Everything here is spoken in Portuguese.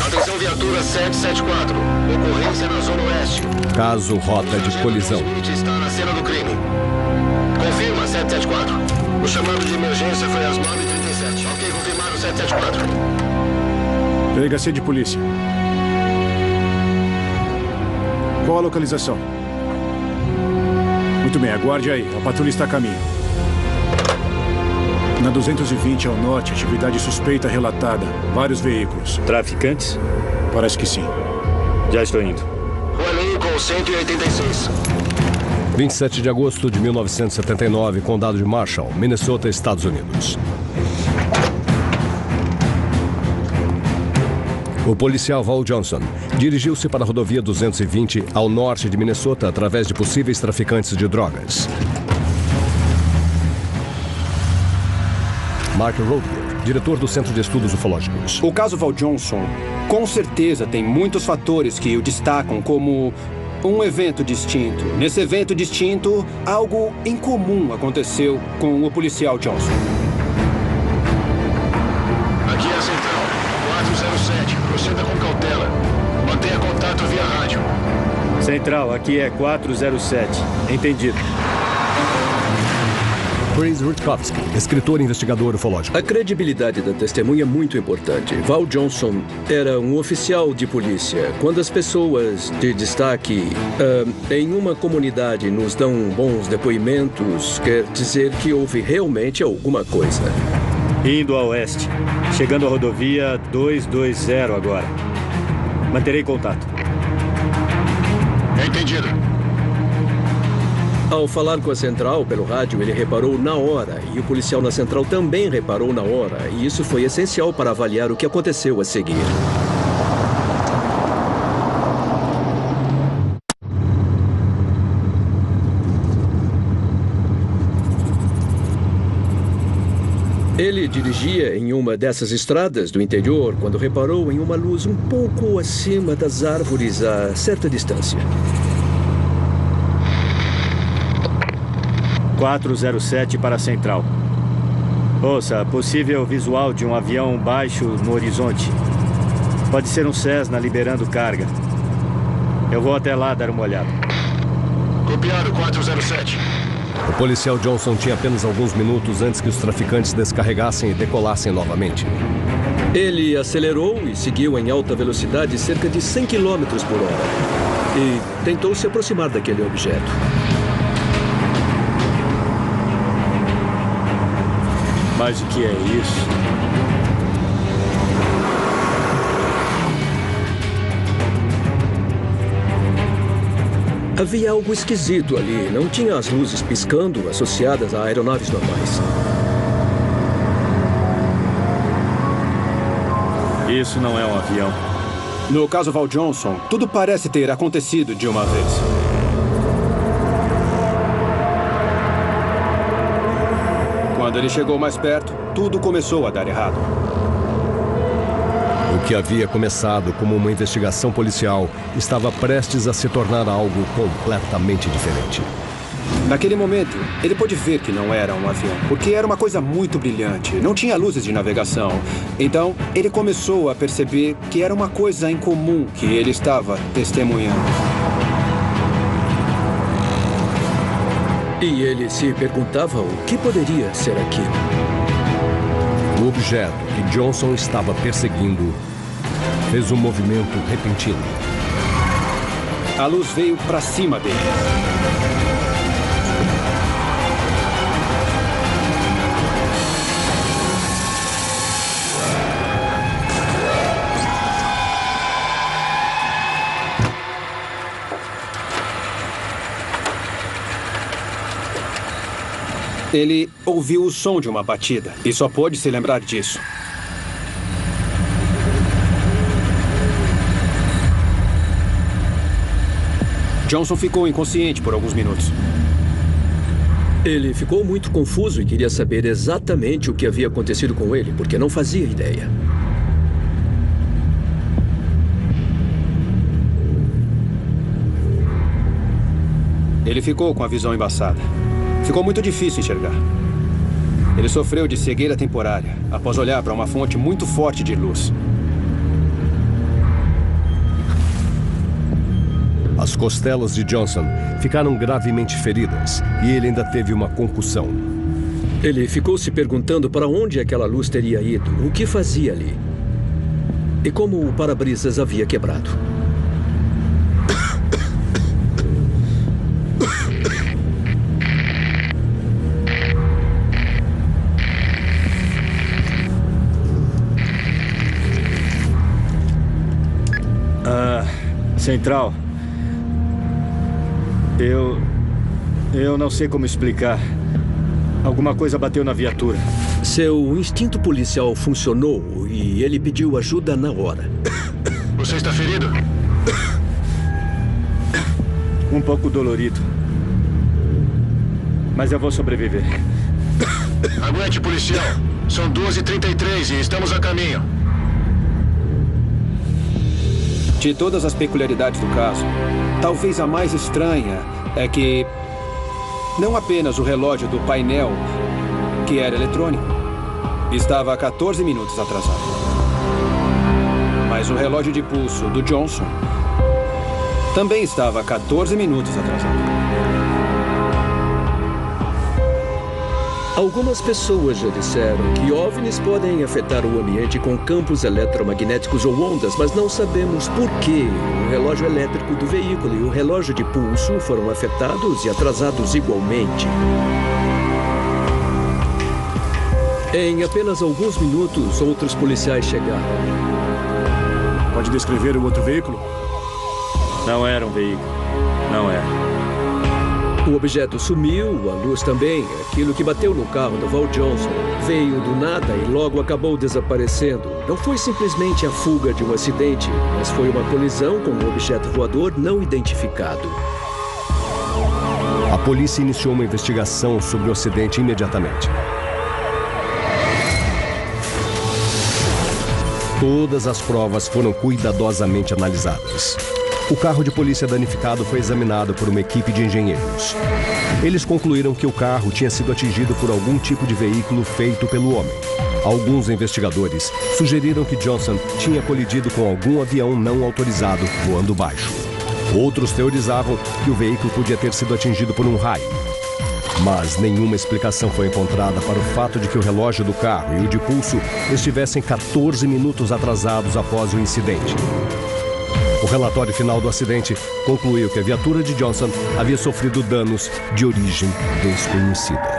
Atenção, viatura 774. Ocorrência na Zona Oeste. Caso rota de colisão. Está na cena do crime. Confirma, 774. O chamado de emergência foi às 9h37. Ok, confirmado, 774. Delegacia de polícia. Qual a localização? Muito bem, aguarde aí. A patrulha está a caminho. Na 220 ao norte, atividade suspeita relatada. Vários veículos. Traficantes? Parece que sim. Já estou indo. Rua Lincoln, 186. 27 de agosto de 1979, Condado de Marshall, Minnesota, Estados Unidos. O policial Val Johnson dirigiu-se para a rodovia 220 ao norte de Minnesota através de possíveis traficantes de drogas. Mark Roediger, diretor do Centro de Estudos Ufológicos. O caso Val Johnson, com certeza, tem muitos fatores que o destacam como um evento distinto. Nesse evento distinto, algo incomum aconteceu com o policial Johnson. Aqui é a central, 407. Proceda com cautela. Mantenha contato via rádio. Central, aqui é 407. Entendido. Chris Rutkowski, escritor e investigador ufológico. A credibilidade da testemunha é muito importante. Val Johnson era um oficial de polícia. Quando as pessoas de destaque em uma comunidade nos dão bons depoimentos, quer dizer que houve realmente alguma coisa. Indo a oeste. Chegando à rodovia 220 agora. Manterei contato. Entendido. Ao falar com a central pelo rádio, ele reparou na hora, e o policial na central também reparou na hora, e isso foi essencial para avaliar o que aconteceu a seguir. Ele dirigia em uma dessas estradas do interior quando reparou em uma luz um pouco acima das árvores a certa distância. 407 para a central. Ouça, possível visual de um avião baixo no horizonte. Pode ser um Cessna liberando carga. Eu vou até lá dar uma olhada. Copiado, 407. O policial Johnson tinha apenas alguns minutos antes que os traficantes descarregassem e decolassem novamente. Ele acelerou e seguiu em alta velocidade cerca de 100 km por hora. E tentou se aproximar daquele objeto. Mas o que é isso? Havia algo esquisito ali. Não tinha as luzes piscando associadas a aeronaves normais. Isso não é um avião. No caso Val Johnson, tudo parece ter acontecido de uma vez. Quando ele chegou mais perto, tudo começou a dar errado. O que havia começado como uma investigação policial estava prestes a se tornar algo completamente diferente. Naquele momento, ele pôde ver que não era um avião, porque era uma coisa muito brilhante, não tinha luzes de navegação. Então, ele começou a perceber que era uma coisa incomum que ele estava testemunhando. E ele se perguntava o que poderia ser aquilo. O objeto que Johnson estava perseguindo fez um movimento repentino. A luz veio para cima dele. Ele ouviu o som de uma batida e só pôde se lembrar disso. Johnson ficou inconsciente por alguns minutos. Ele ficou muito confuso e queria saber exatamente o que havia acontecido com ele, porque não fazia ideia. Ele ficou com a visão embaçada. Ficou muito difícil enxergar. Ele sofreu de cegueira temporária após olhar para uma fonte muito forte de luz. As costelas de Johnson ficaram gravemente feridas e ele ainda teve uma concussão. Ele ficou se perguntando para onde aquela luz teria ido, o que fazia ali e como o para-brisas havia quebrado. Central. Eu não sei como explicar. Alguma coisa bateu na viatura. Seu instinto policial funcionou e ele pediu ajuda na hora. Você está ferido? Um pouco dolorido. Mas eu vou sobreviver. Aguente, policial. São 2h33 e estamos a caminho. De todas as peculiaridades do caso, talvez a mais estranha é que não apenas o relógio do painel, que era eletrônico, estava 14 minutos atrasado, mas o relógio de pulso do Johnson também estava 14 minutos atrasado. Algumas pessoas já disseram que OVNIs podem afetar o ambiente com campos eletromagnéticos ou ondas, mas não sabemos por que o relógio elétrico do veículo e o relógio de pulso foram afetados e atrasados igualmente. Em apenas alguns minutos, outros policiais chegaram. Pode descrever o outro veículo? Não era um veículo. Não era. O objeto sumiu, a luz também. Aquilo que bateu no carro do Val Johnson veio do nada e logo acabou desaparecendo. Não foi simplesmente a fuga de um acidente, mas foi uma colisão com um objeto voador não identificado. A polícia iniciou uma investigação sobre o acidente imediatamente. Todas as provas foram cuidadosamente analisadas. O carro de polícia danificado foi examinado por uma equipe de engenheiros. Eles concluíram que o carro tinha sido atingido por algum tipo de veículo feito pelo homem. Alguns investigadores sugeriram que Johnson tinha colidido com algum avião não autorizado voando baixo. Outros teorizavam que o veículo podia ter sido atingido por um raio. Mas nenhuma explicação foi encontrada para o fato de que o relógio do carro e o de pulso estivessem 14 minutos atrasados após o incidente. O relatório final do acidente concluiu que a viatura de Johnson havia sofrido danos de origem desconhecida.